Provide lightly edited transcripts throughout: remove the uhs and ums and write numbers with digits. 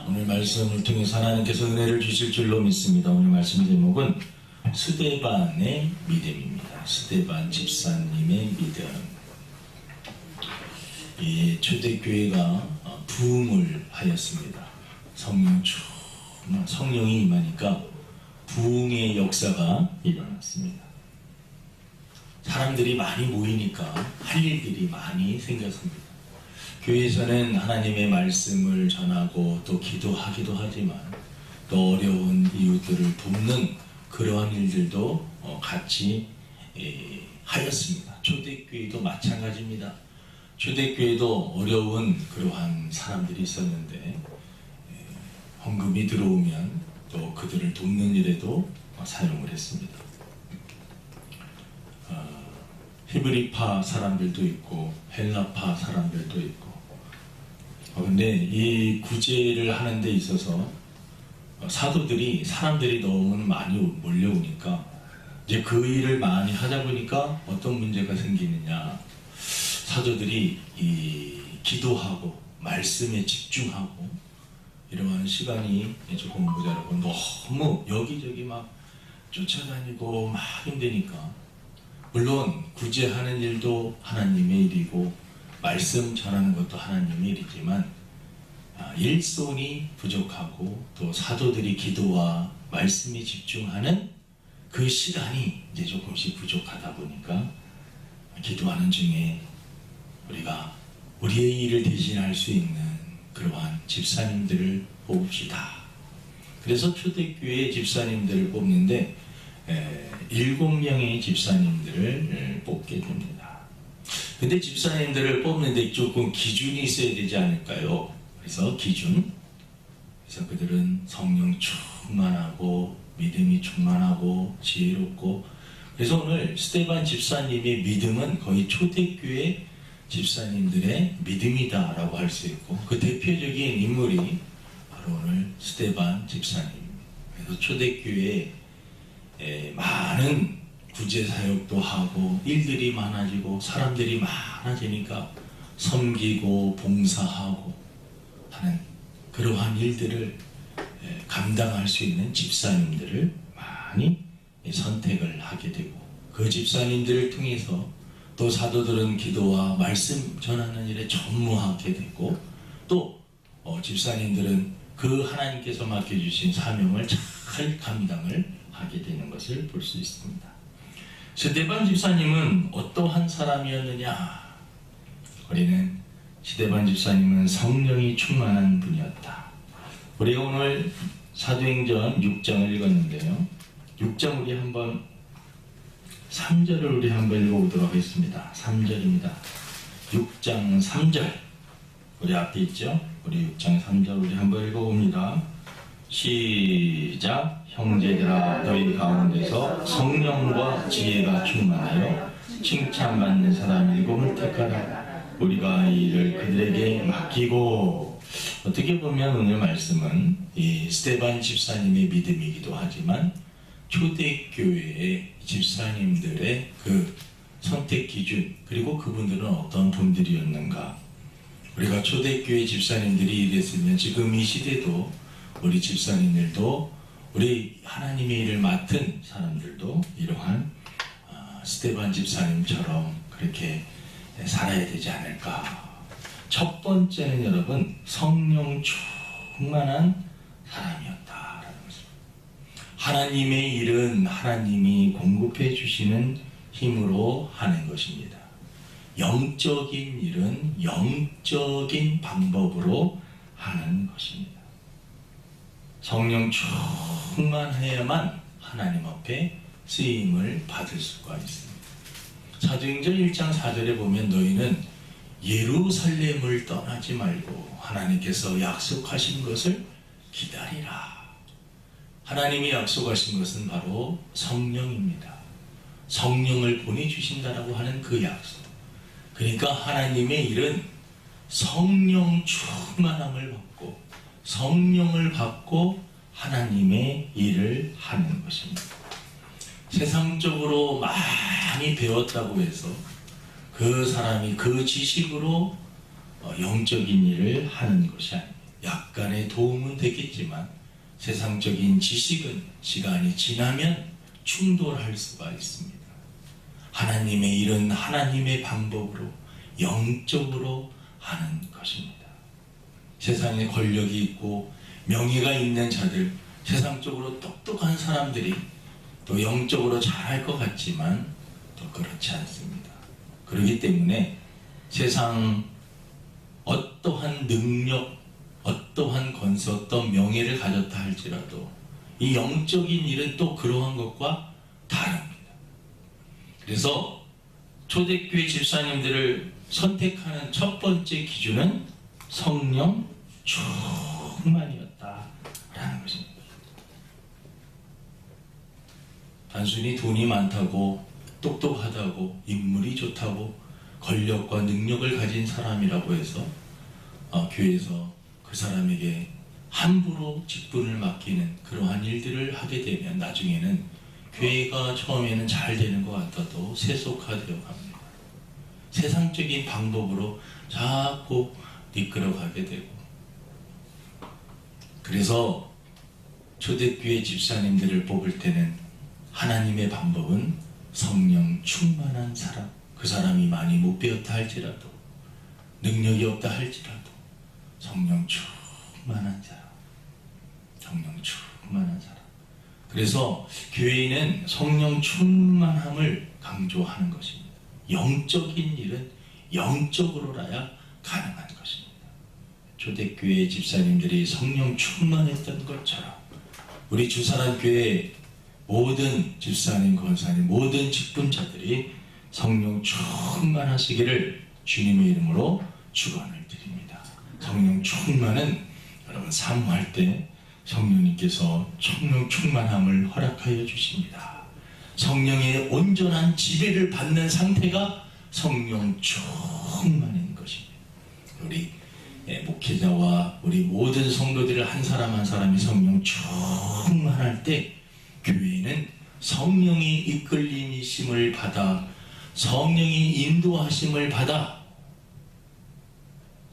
오늘 말씀을 통해서 하나님께서 은혜를 주실 줄로 믿습니다. 오늘 말씀 제목은 스데반의 믿음입니다. 스데반 집사님의 믿음. 이 초대교회가 부흥을 하였습니다. 성령이 임하니까 부흥의 역사가 일어났습니다. 사람들이 많이 모이니까 할 일들이 많이 생겼습니다. 교회에서는 하나님의 말씀을 전하고 또 기도하기도 하지만 또 어려운 이웃들을 돕는 그러한 일들도 같이 하였습니다. 초대교회도 마찬가지입니다. 초대교회도 어려운 그러한 사람들이 있었는데 헌금이 들어오면 또 그들을 돕는 일에도 사용을 했습니다. 히브리파 사람들도 있고 헬라파 사람들도 있고 근데 이 구제를 하는 데 있어서 사람들이 너무 많이 몰려오니까 이제 그 일을 많이 하다 보니까 어떤 문제가 생기느냐, 사도들이 기도하고 말씀에 집중하고 이러한 시간이 조금 모자라고 너무 여기저기 막 쫓아다니고 막 힘드니까, 물론 구제하는 일도 하나님의 일이고 말씀 전하는 것도 하나님의 일이지만 일손이 부족하고 또 사도들이 기도와 말씀에 집중하는 그 시간이 이제 조금씩 부족하다 보니까 기도하는 중에 우리가 우리의 일을 대신할 수 있는 그러한 집사님들을 뽑읍시다. 그래서 초대교회 집사님들을 뽑는데 7명의 집사님들을 뽑게 됩니다. 근데 집사님들을 뽑는데 조금 기준이 있어야 되지 않을까요? 그래서 그래서 그들은 성령 충만하고 믿음이 충만하고 지혜롭고, 그래서 오늘 스데반 집사님의 믿음은 거의 초대교회 집사님들의 믿음이다 라고 할 수 있고, 그 대표적인 인물이 바로 오늘 스데반 집사님입니다. 그래서 초대교회에 많은 구제 사역도 하고 일들이 많아지고 사람들이 많아지니까 섬기고 봉사하고 하는 그러한 일들을 감당할 수 있는 집사님들을 많이 선택을 하게 되고, 그 집사님들을 통해서 또 사도들은 기도와 말씀 전하는 일에 전무하게 되고, 또 집사님들은 그 하나님께서 맡겨주신 사명을 잘 감당을 하게 되는 것을 볼 수 있습니다. 스데반 집사님은 어떠한 사람이었느냐? 우리는 스데반 집사님은 성령이 충만한 분이었다. 우리가 오늘 사도행전 6장을 읽었는데요. 6장 우리 한번 3절을 우리 한번 읽어보도록 하겠습니다. 3절입니다. 6장 3절 우리 앞에 있죠? 우리 6장 3절 우리 한번 읽어봅니다. 시작. 형제들아, 너희 가운데서 성령과 지혜가 충만하여 칭찬받는 사람 7을 택하라. 우리가 이 일을 그들에게 맡기고. 어떻게 보면 오늘 말씀은 이 스데반 집사님의 믿음이기도 하지만 초대교회의 집사님들의 그 선택 기준, 그리고 그분들은 어떤 분들이었는가. 우리가 초대교회 집사님들이 이랬으면 지금 이 시대도 우리 집사님들도, 우리 하나님의 일을 맡은 사람들도 이러한 스데반 집사님처럼 그렇게 살아야 되지 않을까. 첫 번째는 여러분, 성령 충만한 사람이었다라는 것입니다. 하나님의 일은 하나님이 공급해 주시는 힘으로 하는 것입니다. 영적인 일은 영적인 방법으로 하는 것입니다. 성령 충만해야만 하나님 앞에 쓰임을 받을 수가 있습니다. 사도행전 1장 4절에 보면 너희는 예루살렘을 떠나지 말고 하나님께서 약속하신 것을 기다리라. 하나님이 약속하신 것은 바로 성령입니다. 성령을 보내주신다라고 하는 그 약속. 그러니까 하나님의 일은 성령 충만함을 받고 성령을 받고 하나님의 일을 하는 것입니다. 세상적으로 많이 배웠다고 해서 그 사람이 그 지식으로 영적인 일을 하는 것이 아닙니다. 약간의 도움은 되겠지만 세상적인 지식은 시간이 지나면 충돌할 수가 있습니다. 하나님의 일은 하나님의 방법으로 영적으로 하는 것입니다. 세상에 권력이 있고 명예가 있는 자들, 세상적으로 똑똑한 사람들이 또 영적으로 잘할 것 같지만 또 그렇지 않습니다. 그렇기 때문에 세상 어떠한 능력, 어떠한 권세, 어떤 명예를 가졌다 할지라도 이 영적인 일은 또 그러한 것과 다릅니다. 그래서 초대교회 집사님들을 선택하는 첫 번째 기준은 성령 충만이었다라는 것입니다. 단순히 돈이 많다고 똑똑하다고 인물이 좋다고 권력과 능력을 가진 사람이라고 해서 교회에서 그 사람에게 함부로 직분을 맡기는 그러한 일들을 하게 되면 나중에는 교회가 처음에는 잘 되는 것 같아도 세속화되어 갑니다. 세상적인 방법으로 자꾸 이끌어가게 되고, 그래서 초대교회 집사님들을 뽑을 때는 하나님의 방법은 성령 충만한 사람, 그 사람이 많이 못 배웠다 할지라도 능력이 없다 할지라도 성령 충만한 사람, 성령 충만한 사람. 그래서 교회는 성령 충만함을 강조하는 것입니다. 영적인 일은 영적으로라야 가능한 것입니다. 초대교회 집사님들이 성령 충만했던 것처럼 우리 주사랑교회 모든 집사님, 권사님, 모든 직분자들이 성령 충만하시기를 주님의 이름으로 축원을 드립니다. 성령 충만은 여러분 사모할 때 성령님께서 성령 충만함을 허락하여 주십니다. 성령의 온전한 지배를 받는 상태가 성령 충만인 것입니다. 우리 목회자와 우리 모든 성도들을 한 사람 한 사람이 성령 충만할 때 교회는 성령의 이끌림이심을 받아 성령의 인도하심을 받아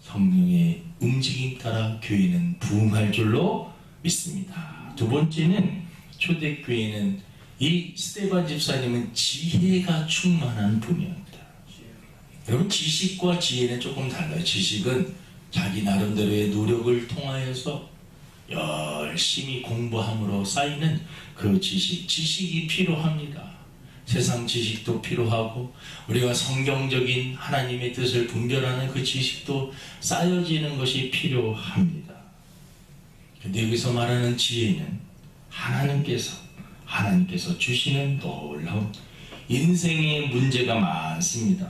성령의 움직임 따라 교회는 부흥할 줄로 믿습니다. 두 번째는 초대교회는 이 스데반 집사님은 지혜가 충만한 분이었다. 여러분 지식과 지혜는 조금 달라요. 지식은 자기 나름대로의 노력을 통하여서 열심히 공부함으로 쌓이는 그 지식이 필요합니다. 세상 지식도 필요하고 우리가 성경적인 하나님의 뜻을 분별하는 그 지식도 쌓여지는 것이 필요합니다. 근데 여기서 말하는 지혜는 하나님께서 주시는 놀라운 인생의 문제가 많습니다.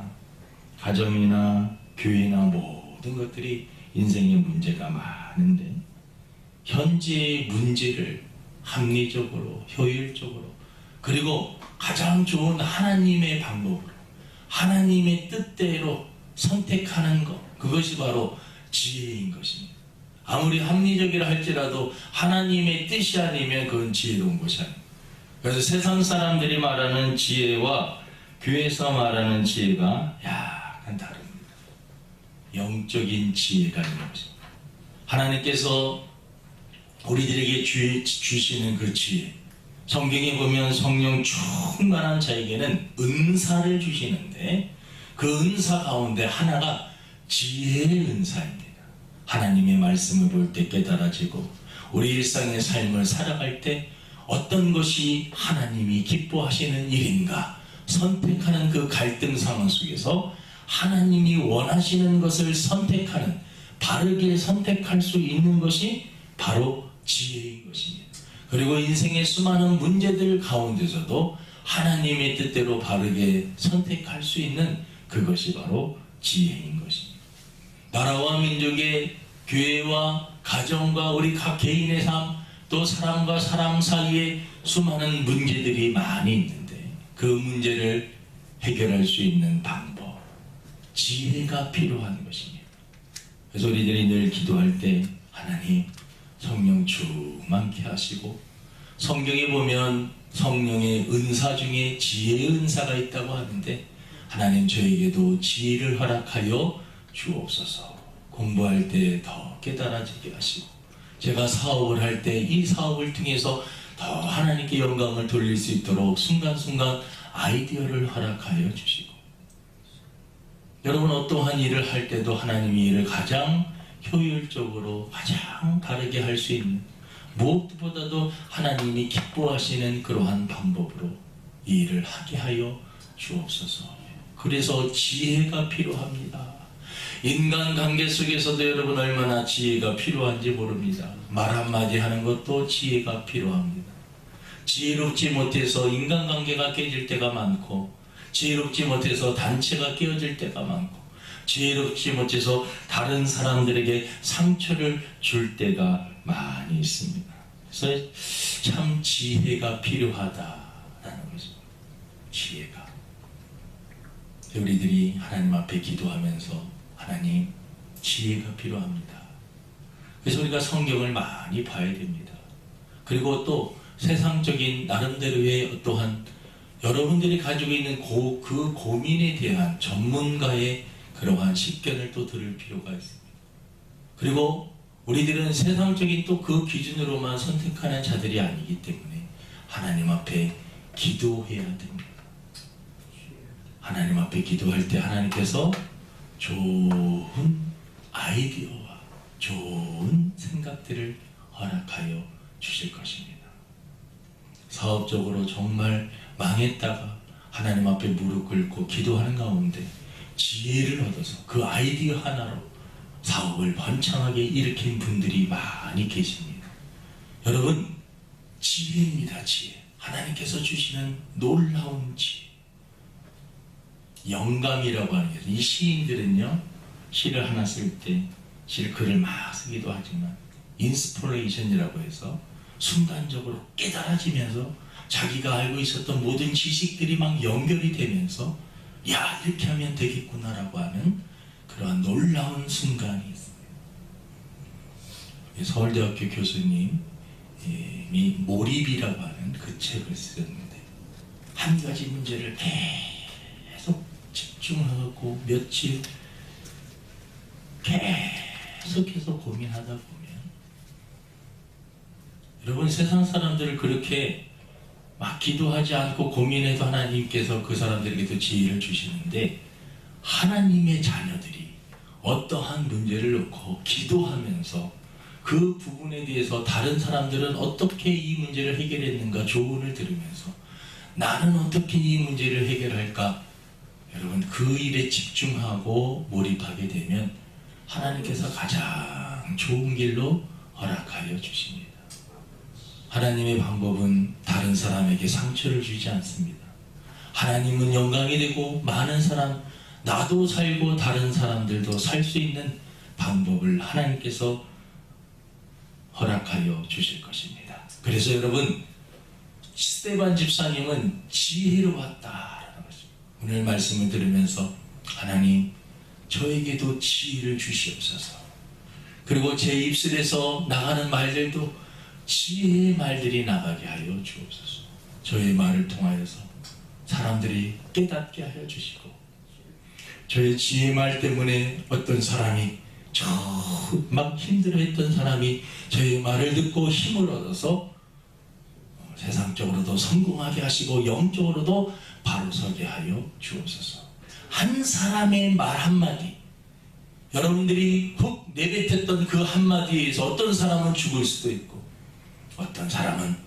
가정이나 교회나 모든 것들이 인생의 문제가 많은데 현재의 문제를 합리적으로 효율적으로 그리고 가장 좋은 하나님의 방법으로 하나님의 뜻대로 선택하는 것, 그것이 바로 지혜인 것입니다. 아무리 합리적이라 할지라도 하나님의 뜻이 아니면 그건 지혜로운 것이 아닙니다. 그래서 세상 사람들이 말하는 지혜와 교회에서 말하는 지혜가 약간 다릅니다. 영적인 지혜가 있는 것입니다. 하나님께서 우리들에게 주시는 그 지혜, 성경에 보면 성령 충만한 자에게는 은사를 주시는데 그 은사 가운데 하나가 지혜의 은사입니다. 하나님의 말씀을 볼 때 깨달아지고 우리 일상의 삶을 살아갈 때 어떤 것이 하나님이 기뻐하시는 일인가 선택하는 그 갈등 상황 속에서 하나님이 원하시는 것을 선택하는, 바르게 선택할 수 있는 것이 바로 지혜인 것입니다. 그리고 인생의 수많은 문제들 가운데서도 하나님의 뜻대로 바르게 선택할 수 있는 그것이 바로 지혜인 것입니다. 나라와 민족의 교회와 가정과 우리 각 개인의 삶, 또 사람과 사람 사이에 수많은 문제들이 많이 있는데 그 문제를 해결할 수 있는 방법, 지혜가 필요한 것입니다. 그래서 우리들이 늘 기도할 때 하나님 성령 충만케 하시고, 성경에 보면 성령의 은사 중에 지혜의 은사가 있다고 하는데 하나님 저에게도 지혜를 허락하여 주옵소서. 공부할 때 더 깨달아지게 하시고, 제가 사업을 할 때 이 사업을 통해서 더 하나님께 영광을 돌릴 수 있도록 순간순간 아이디어를 허락하여 주시고, 여러분 어떠한 일을 할 때도 하나님이 일을 가장 효율적으로 가장 다르게 할 수 있는, 무엇보다도 하나님이 기뻐하시는 그러한 방법으로 이 일을 하게 하여 주옵소서. 그래서 지혜가 필요합니다. 인간관계 속에서도 여러분 얼마나 지혜가 필요한지 모릅니다. 말 한마디 하는 것도 지혜가 필요합니다. 지혜롭지 못해서 인간관계가 깨질 때가 많고, 지혜롭지 못해서 단체가 깨어질 때가 많고, 지혜롭지 못해서 다른 사람들에게 상처를 줄 때가 많이 있습니다. 그래서 참 지혜가 필요하다라는 거죠. 지혜가. 우리들이 하나님 앞에 기도하면서 하나님 지혜가 필요합니다. 그래서 우리가 성경을 많이 봐야 됩니다. 그리고 또 세상적인 나름대로의 어떠한 여러분들이 가지고 있는 그 고민에 대한 전문가의 그러한 식견을 또 들을 필요가 있습니다. 그리고 우리들은 세상적인 또 그 기준으로만 선택하는 자들이 아니기 때문에 하나님 앞에 기도해야 됩니다. 하나님 앞에 기도할 때 하나님께서 좋은 아이디어와 좋은 생각들을 허락하여 주실 것입니다. 사업적으로 정말 망했다가 하나님 앞에 무릎 꿇고 기도하는 가운데 지혜를 얻어서 그 아이디어 하나로 사업을 번창하게 일으킨 분들이 많이 계십니다. 여러분, 지혜입니다. 지혜. 하나님께서 주시는 놀라운 지혜. 영감이라고 하는 게, 이 시인들은요, 시를 하나 쓸 때 글을 막 쓰기도 하지만 인스피레이션이라고 해서 순간적으로 깨달아지면서 자기가 알고 있었던 모든 지식들이 막 연결이 되면서 야, 이렇게 하면 되겠구나라고 하는 그러한 놀라운 순간이 있어요. 서울대학교 교수님이 몰입이라고 하는 그 책을 쓰는데, 한 가지 문제를 계속 집중하고 며칠 계속해서 고민하다 보면, 여러분 세상 사람들을 그렇게 막 기도하지 않고 고민해도 하나님께서 그 사람들에게도 지혜를 주시는데, 하나님의 자녀들이 어떠한 문제를 놓고 기도하면서 그 부분에 대해서 다른 사람들은 어떻게 이 문제를 해결했는가 조언을 들으면서 나는 어떻게 이 문제를 해결할까, 여러분 그 일에 집중하고 몰입하게 되면 하나님께서 가장 좋은 길로 허락하여 주십니다. 하나님의 방법은 다른 사람에게 상처를 주지 않습니다. 하나님은 영광이 되고 많은 사람, 나도 살고 다른 사람들도 살 수 있는 방법을 하나님께서 허락하여 주실 것입니다. 그래서 여러분, 스데반 집사님은 지혜로웠다라는 것입니다. 오늘 말씀을 들으면서 하나님, 저에게도 지혜를 주시옵소서. 그리고 제 입술에서 나가는 말들도 지혜의 말들이 나가게 하여 주옵소서. 저의 말을 통하여서 사람들이 깨닫게 하여 주시고, 저의 지혜 말 때문에 어떤 사람이 막 힘들어했던 사람이 저의 말을 듣고 힘을 얻어서 세상적으로도 성공하게 하시고 영적으로도 바로 서게 하여 주옵소서. 한 사람의 말 한마디, 여러분들이 훅 내뱉었던 그 한마디에서 어떤 사람은 죽을 수도 있고 어떤 사람은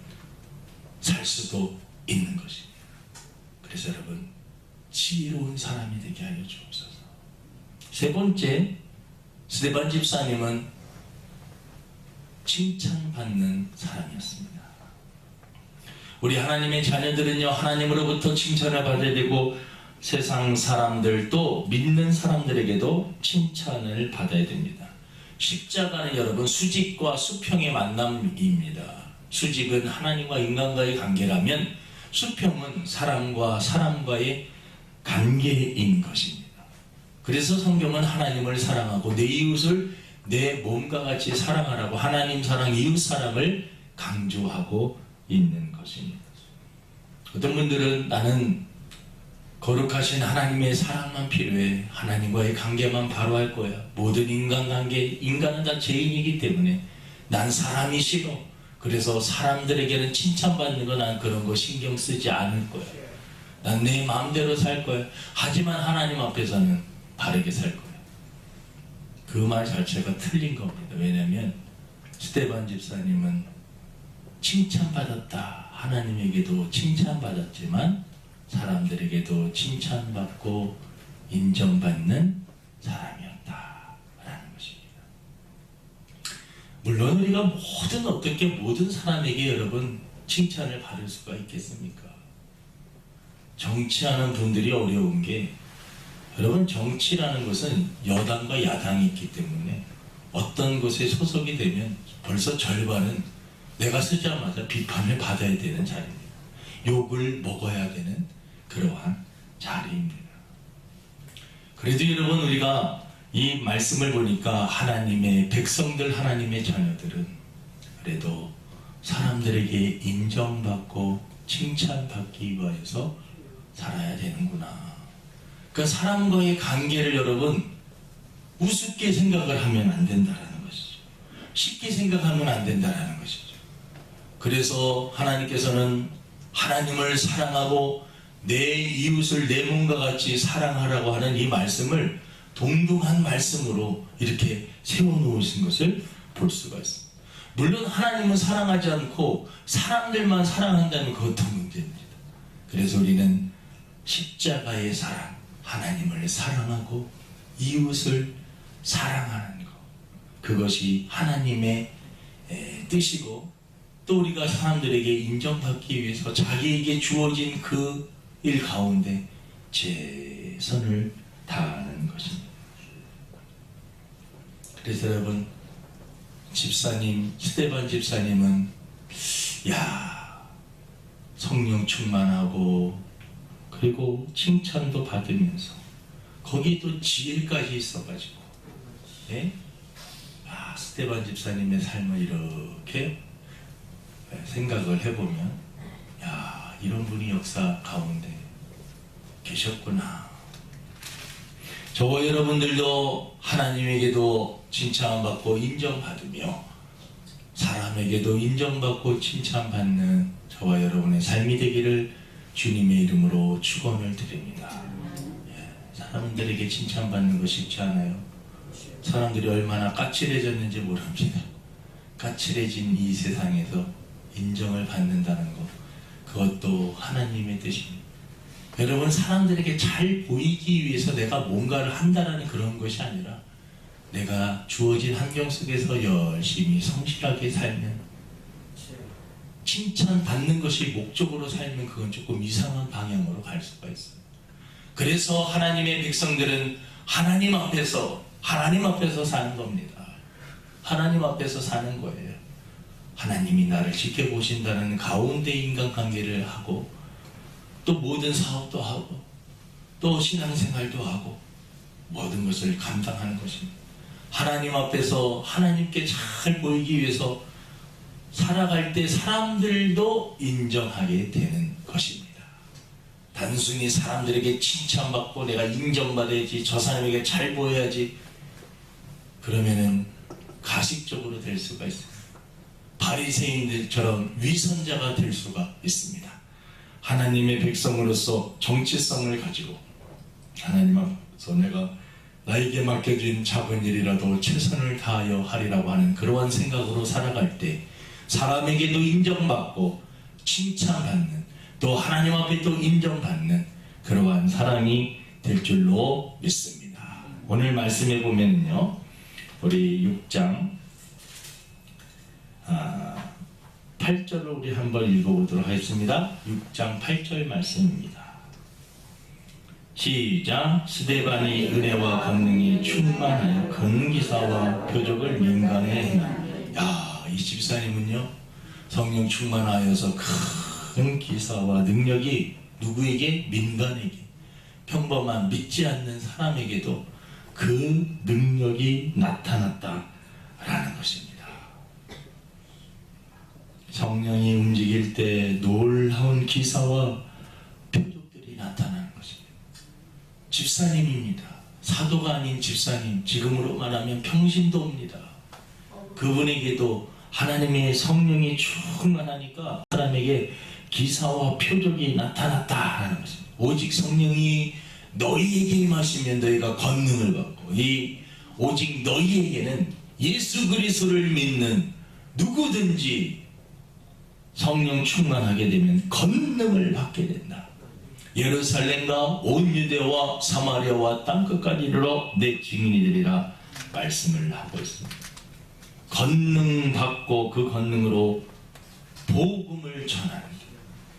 살 수도 있는 것입니다. 그래서 여러분, 지혜로운 사람이 되게 하여 주옵소서. 세 번째, 스데반 집사님은 칭찬받는 사람이었습니다. 우리 하나님의 자녀들은요, 하나님으로부터 칭찬을 받아야 되고 세상 사람들도, 믿는 사람들에게도 칭찬을 받아야 됩니다. 십자가는 여러분 수직과 수평의 만남입니다. 수직은 하나님과 인간과의 관계라면 수평은 사람과 사람과의 관계인 것입니다. 그래서 성경은 하나님을 사랑하고 내 이웃을 내 몸과 같이 사랑하라고 하나님 사랑, 이웃 사랑을 강조하고 있는 것입니다. 어떤 분들은 나는 거룩하신 하나님의 사랑만 필요해. 하나님과의 관계만 바로 할 거야. 모든 인간관계, 인간은 다 죄인이기 때문에 난 사람이 싫어. 그래서 사람들에게는 칭찬받는 거 난 그런 거 신경 쓰지 않을 거야. 난 내 마음대로 살 거야. 하지만 하나님 앞에서는 바르게 살 거야. 그 말 자체가 틀린 겁니다. 왜냐하면 스데반 집사님은 칭찬받았다. 하나님에게도 칭찬받았지만 사람들에게도 칭찬받고 인정받는 사람이었다라는 것입니다. 물론 우리가 모든 사람에게 여러분 칭찬을 받을 수가 있겠습니까? 정치하는 분들이 어려운 게, 여러분 정치라는 것은 여당과 야당이 있기 때문에 어떤 곳에 소속이 되면 벌써 절반은 내가 쓰자마자 비판을 받아야 되는 자리입니다. 욕을 먹어야 되는 그러한 자리입니다. 그래도 여러분 우리가 이 말씀을 보니까 하나님의 백성들, 하나님의 자녀들은 그래도 사람들에게 인정받고 칭찬받기 위해서 살아야 되는구나. 그러니까 사람과의 관계를 여러분 우습게 생각을 하면 안 된다는 것이죠. 쉽게 생각하면 안 된다는 것이죠. 그래서 하나님께서는 하나님을 사랑하고 내 이웃을 내 몸과 같이 사랑하라고 하는 이 말씀을 동등한 말씀으로 이렇게 세워놓으신 것을 볼 수가 있습니다. 물론 하나님은 사랑하지 않고 사람들만 사랑한다는 그것도 문제입니다. 그래서 우리는 십자가의 사랑, 하나님을 사랑하고 이웃을 사랑하는 것, 그것이 하나님의 뜻이고, 또 우리가 사람들에게 인정받기 위해서 자기에게 주어진 그 일 가운데 최선을 다하는 것입니다. 그래서 여러분, 집사님, 스데반 집사님은 성령 충만하고 그리고 칭찬도 받으면서 거기 또 지혜까지 있어가지고, 스데반 집사님의 삶을 이렇게 생각을 해보면, 이런 분이 역사 가운데 계셨구나. 저와 여러분들도 하나님에게도 칭찬받고 인정받으며 사람에게도 인정받고 칭찬받는 저와 여러분의 삶이 되기를 주님의 이름으로 축원을 드립니다. 사람들에게 칭찬받는 거 쉽지 않아요. 사람들이 얼마나 까칠해졌는지 모릅니다. 까칠해진 이 세상에서 인정을 받는다는 것, 그것도 하나님의 뜻입니다. 여러분, 사람들에게 잘 보이기 위해서 내가 뭔가를 한다는 그런 것이 아니라 내가 주어진 환경 속에서 열심히 성실하게 살면, 칭찬받는 것이 목적으로 살면 그건 조금 이상한 방향으로 갈 수가 있어요. 그래서 하나님의 백성들은 하나님 앞에서 사는 겁니다. 하나님 앞에서 사는 거예요. 하나님이 나를 지켜보신다는 가운데 인간관계를 하고, 또 모든 사업도 하고, 또 신앙생활도 하고, 모든 것을 감당하는 것입니다. 하나님 앞에서 하나님께 잘 보이기 위해서 살아갈 때 사람들도 인정하게 되는 것입니다. 단순히 사람들에게 칭찬받고 내가 인정받아야지, 저 사람에게 잘 보여야지, 그러면은 가식적으로 될 수가 있습니다. 바리새인들처럼 위선자가 될 수가 있습니다. 하나님의 백성으로서 정체성을 가지고 하나님 앞에서 내가 나에게 맡겨진 작은 일이라도 최선을 다하여 하리라고 하는 그러한 생각으로 살아갈 때 사람에게도 인정받고 칭찬받는, 또 하나님 앞에 또 인정받는 그러한 사랑이 될 줄로 믿습니다. 오늘 말씀해 보면요, 우리 6장 8절을 우리 한번 읽어보도록 하겠습니다. 6장 8절 말씀입니다. 시작. 스데반이 은혜와 권능이 충만하여 근기사와 표적을 민간에 행하니. 이 집사님은요, 성령 충만하여서 큰 기사와 능력이 누구에게? 민간에게, 평범한 믿지 않는 사람에게도 그 능력이 나타났다라는 것입니다. 성령이 움직일 때 놀라운 기사와 표적들이 나타나는 것입니다. 집사님입니다. 사도가 아닌 집사님, 지금으로 말하면 평신도입니다. 그분에게도 하나님의 성령이 충만하니까 사람에게 기사와 표적이 나타났다라는 것입니다. 오직 성령이 너희에게 임하시면 너희가 권능을 받고, 오직 너희에게는 예수 그리스도를 믿는 누구든지 성령 충만하게 되면 권능을 받게 된다. 예루살렘과 온 유대와 사마리아와 땅끝까지 이르러 내 증인이 되리라 말씀을 하고 있습니다. 권능 받고 그 권능으로 복음을 전하는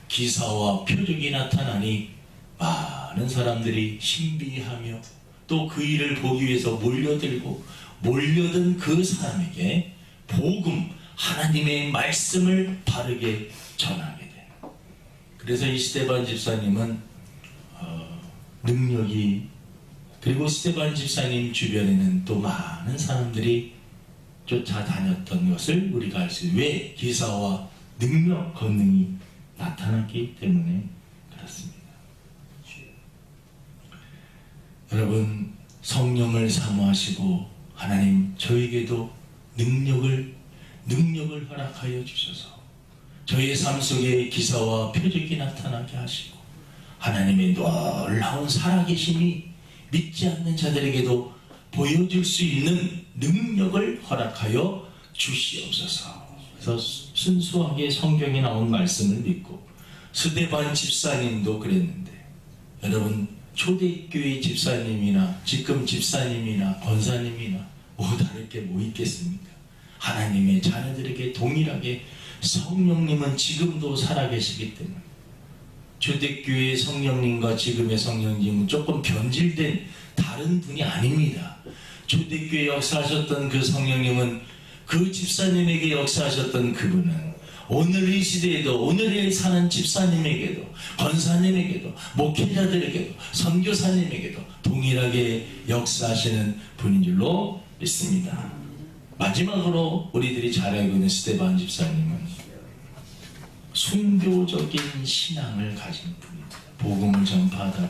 기사와 표적이 나타나니 많은 사람들이 신비하며 또 그 일을 보기 위해서 몰려든 그 사람에게 복음, 하나님의 말씀을 바르게 전하게 돼요. 그래서 이 스데반 집사님은 능력이, 그리고 스데반 집사님 주변에는 또 많은 사람들이 쫓아다녔던 것을 우리가 알 수 있어요. 왜? 기사와 능력, 권능이 나타났기 때문에 그렇습니다. 여러분, 성령을 사모하시고 하나님 저에게도 능력을 허락하여 주셔서 저의 삶 속에 기사와 표적이 나타나게 하시고 하나님의 놀라운 살아계심이 믿지 않는 자들에게도 보여줄 수 있는 능력을 허락하여 주시옵소서. 그래서 순수하게 성경에 나온 말씀을 믿고, 스데반 집사님도 그랬는데, 여러분 초대교회 집사님이나 지금 집사님이나 권사님이나 뭐 다를 게 뭐 있겠습니까? 하나님의 자녀들에게 동일하게 성령님은 지금도 살아계시기 때문에, 초대교회의 성령님과 지금의 성령님은 조금 변질된 다른 분이 아닙니다. 초대교회 역사하셨던 그 성령님은 그 집사님에게 역사하셨던 그분은 오늘 이 시대에도, 오늘에 사는 집사님에게도, 권사님에게도, 목회자들에게도, 선교사님에게도 동일하게 역사하시는 분인 줄로 믿습니다. 마지막으로 우리들이 잘 알고 있는 스데반 집사님은 순교적인 신앙을 가진 분입니다. 복음을 전파하다가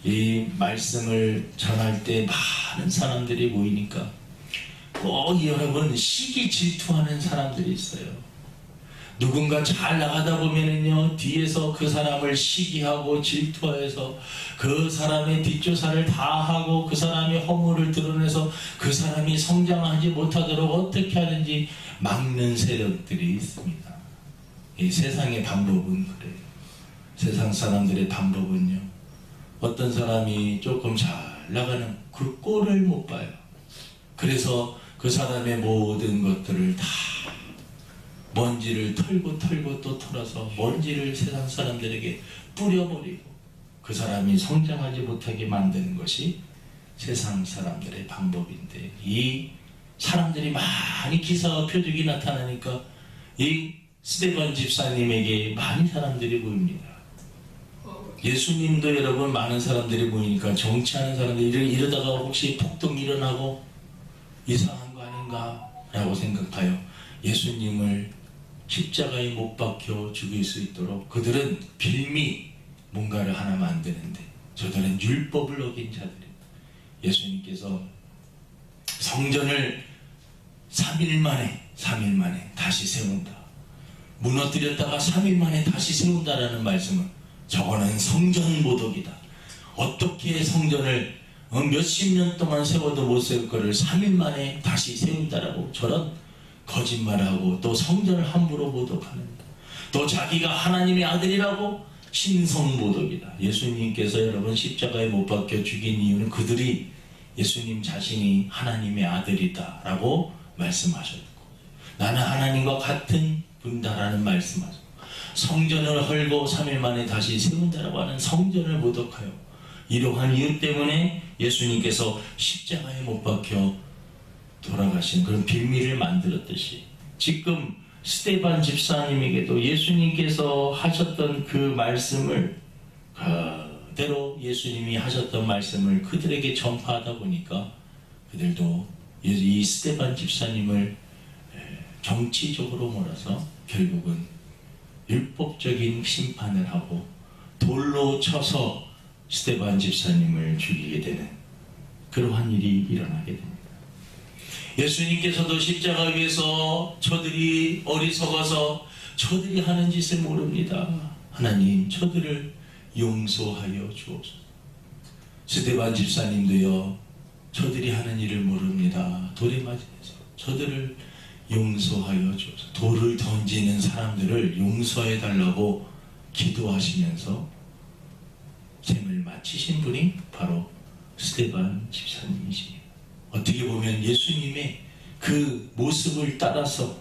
이 말씀을 전할 때 많은 사람들이 모이니까 꼭 여러분 시기 질투하는 사람들이 있어요. 누군가 잘 나가다 보면은요, 뒤에서 그 사람을 시기하고 질투해서 그 사람의 뒷조사를 다 하고 그 사람의 허물을 드러내서 그 사람이 성장하지 못하도록 어떻게 하든지 막는 세력들이 있습니다. 이 세상의 방법은 그래요. 세상 사람들의 방법은요, 어떤 사람이 조금 잘 나가는 그 꼴을 못 봐요. 그래서 그 사람의 모든 것들을 다 먼지를 털고 또 털어서 먼지를 세상 사람들에게 뿌려버리고 그 사람이 성장하지 못하게 만드는 것이 세상 사람들의 방법인데, 이 사람들이 많이 기사와 표적이 나타나니까 이 스데반 집사님에게 많은 사람들이 모입니다. 예수님도 여러분 많은 사람들이 모이니까 정치하는 사람들이 이러다가 혹시 폭동이 일어나고 이상한 거 아닌가 라고 생각하여 예수님을 십자가에 못 박혀 죽일 수 있도록 그들은 빌미 뭔가를 하나 만드는데, 저들은 율법을 어긴 자들입니다. 예수님께서 성전을 3일 만에 다시 세운다, 무너뜨렸다가 3일 만에 다시 세운다라는 말씀은 저거는 성전 모독이다. 어떻게 성전을 몇십 년 동안 세워도 못 세울 거를 3일 만에 다시 세운다라고 저런 거짓말을 하고, 또 성전을 함부로 모독합니다. 또 자기가 하나님의 아들이라고 신성 모독이다. 예수님께서 여러분 십자가에 못 박혀 죽인 이유는 그들이 예수님 자신이 하나님의 아들이다 라고 말씀하셨고, 나는 하나님과 같은 분다라는 말씀하셨고, 성전을 헐고 3일 만에 다시 세운다라고 하는 성전을 모독하여 이러한 이유 때문에 예수님께서 십자가에 못 박혀 돌아가신 그런 빌미를 만들었듯이, 지금 스데반 집사님에게도 예수님께서 하셨던 그 말씀을 그대로 예수님이 하셨던 말씀을 그들에게 전파하다 보니까 그들도 이 스데반 집사님을 정치적으로 몰아서 결국은 율법적인 심판을 하고 돌로 쳐서 스데반 집사님을 죽이게 되는 그러한 일이 일어나게 됩니다. 예수님께서도 십자가 위에서 저들이 어리석어서 저들이 하는 짓을 모릅니다. 하나님, 저들을 용서하여 주옵소서. 스데반 집사님도요, 저들이 하는 일을 모릅니다. 돌에 맞으면서 저들을 용서하여 주옵소서. 돌을 던지는 사람들을 용서해 달라고 기도하시면서 생을 마치신 분이 바로 스데반 집사님이십니다. 어떻게 보면 예수님의 그 모습을 따라서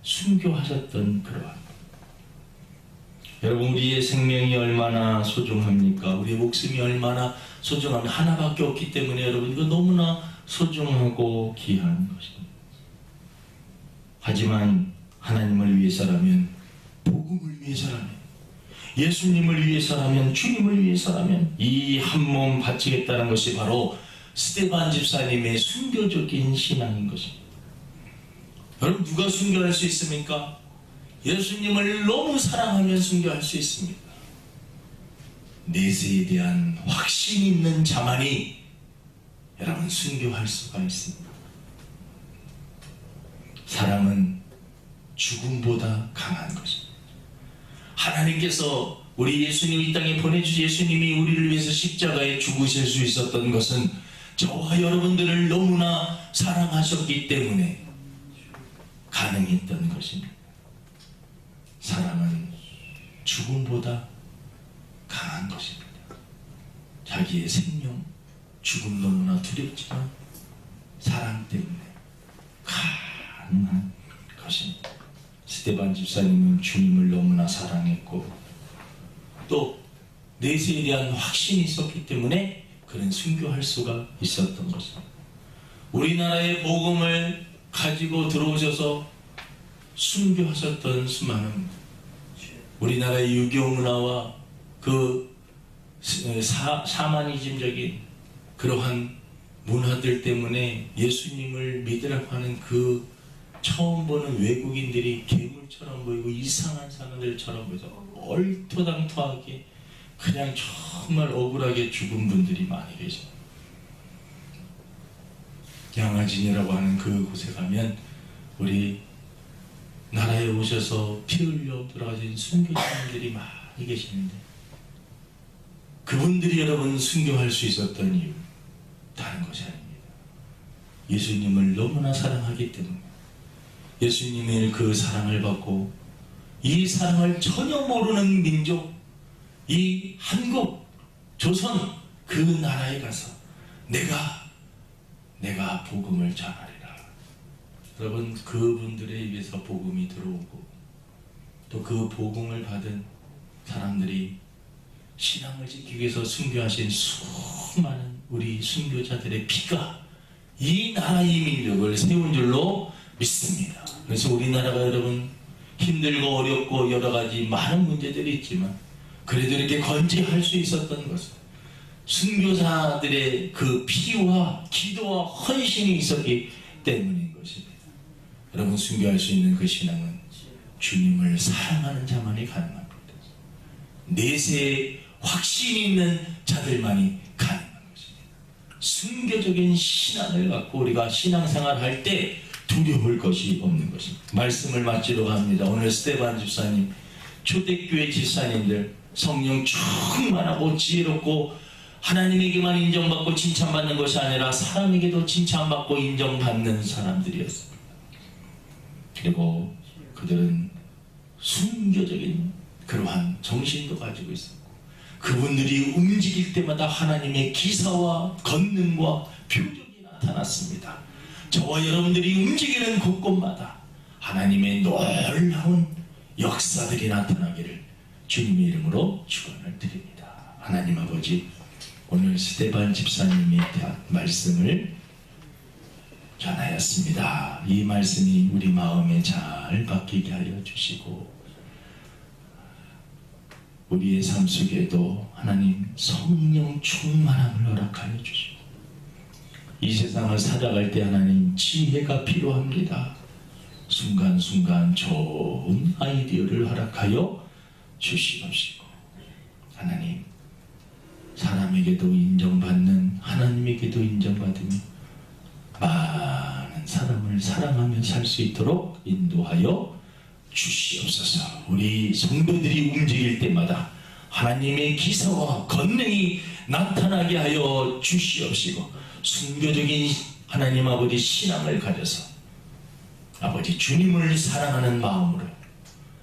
순교하셨던 그러한, 여러분, 우리의 생명이 얼마나 소중합니까? 우리의 목숨이 얼마나 소중합니까? 하나밖에 없기 때문에 여러분, 이거 너무나 소중하고 귀한 것입니다. 하지만 하나님을 위해서라면, 복음을 위해서라면, 예수님을 위해서라면, 주님을 위해서라면 이 한 몸 바치겠다는 것이 바로 스데반 집사님의 순교적인 신앙인 것입니다. 여러분, 누가 순교할 수 있습니까? 예수님을 너무 사랑하면 순교할 수 있습니다. 내세에 대한 확신 있는 자만이 여러분 순교할 수가 있습니다. 사랑은 죽음보다 강한 것입니다. 하나님께서 우리 예수님 이 땅에 보내주신 예수님이 우리를 위해서 십자가에 죽으실 수 있었던 것은 저와 여러분들을 너무나 사랑하셨기 때문에 가능했던 것입니다. 사랑은 죽음보다 강한 것입니다. 자기의 생명, 죽음 너무나 두렵지만 사랑 때문에 가능한 것입니다. 스데반 집사님은 주님을 너무나 사랑했고 또 내세에 대한 확신이 있었기 때문에 그는 순교할 수가 있었던 것입니다. 우리나라의 복음을 가지고 들어오셔서 순교하셨던 수많은 우리나라의 유교 문화와 그 샤머니즘적인 그러한 문화들 때문에 예수님을 믿으라고 하는 그 처음 보는 외국인들이 괴물처럼 보이고 이상한 사람들처럼 보여서 얼토당토하게 그냥 정말 억울하게 죽은 분들이 많이 계십니다. 양아진이라고 하는 그 곳에 가면 우리 나라에 오셔서 피 흘려 돌아가신 순교자님들이 많이 계시는데 그분들이 여러분 순교할 수 있었던 이유 다른 것이 아닙니다. 예수님을 너무나 사랑하기 때문에 예수님의 그 사랑을 받고 이 사랑을 전혀 모르는 민족, 이 한국, 조선 그 나라에 가서 내가 복음을 전하리라. 여러분, 그분들에 의해서 복음이 들어오고 또 그 복음을 받은 사람들이 신앙을 지키기 위해서 순교하신 수많은 우리 순교자들의 피가 이 나라의 민족을 세운 줄로 믿습니다. 그래서 우리나라가 여러분 힘들고 어렵고 여러 가지 많은 문제들이 있지만 그래도 이렇게 건재할 수 있었던 것은 순교자들의 그 피와 기도와 헌신이 있었기 때문인 것입니다. 여러분, 순교할 수 있는 그 신앙은 주님을 사랑하는 자만이 가능합니다. 내세에 확신이 있는 자들만이 가능한 것입니다. 순교적인 신앙을 갖고 우리가 신앙생활 할 때 두려울 것이 없는 것입니다. 말씀을 마치러 갑니다. 오늘 스데반 집사님, 초대교회 집사님들 성령 충만하고 지혜롭고 하나님에게만 인정받고 칭찬받는 것이 아니라 사람에게도 칭찬받고 인정받는 사람들이었습니다. 그리고 그들은 순교적인 그러한 정신도 가지고 있었고 그분들이 움직일 때마다 하나님의 기사와 권능과 표적이 나타났습니다. 저와 여러분들이 움직이는 곳곳마다 하나님의 놀라운 역사들이 나타나기를 주님의 이름으로 축원을 드립니다. 하나님 아버지, 오늘 스데반 집사님에 대한 말씀을 전하였습니다. 이 말씀이 우리 마음에 잘 박히게 하여 주시고 우리의 삶 속에도 하나님 성령 충만함을 허락하여 주시고 이 세상을 살아갈 때 하나님 지혜가 필요합니다. 순간순간 좋은 아이디어를 허락하여 주시옵시고 하나님, 사람에게도 인정받는, 하나님에게도 인정받으며 많은 사람을 사랑하며 살 수 있도록 인도하여 주시옵소서. 우리 성도들이 움직일 때마다 하나님의 기사와 권능이 나타나게 하여 주시옵시고, 순교적인 하나님 아버지 신앙을 가져서 아버지 주님을 사랑하는 마음으로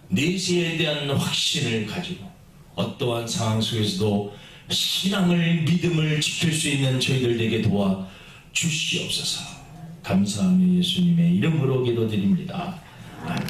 내세에 대한 확신을 가지고 어떠한 상황 속에서도 신앙을, 믿음을 지킬 수 있는 저희들 되게 도와 주시옵소서. 감사하며 예수님의 이름으로 기도드립니다. 아멘.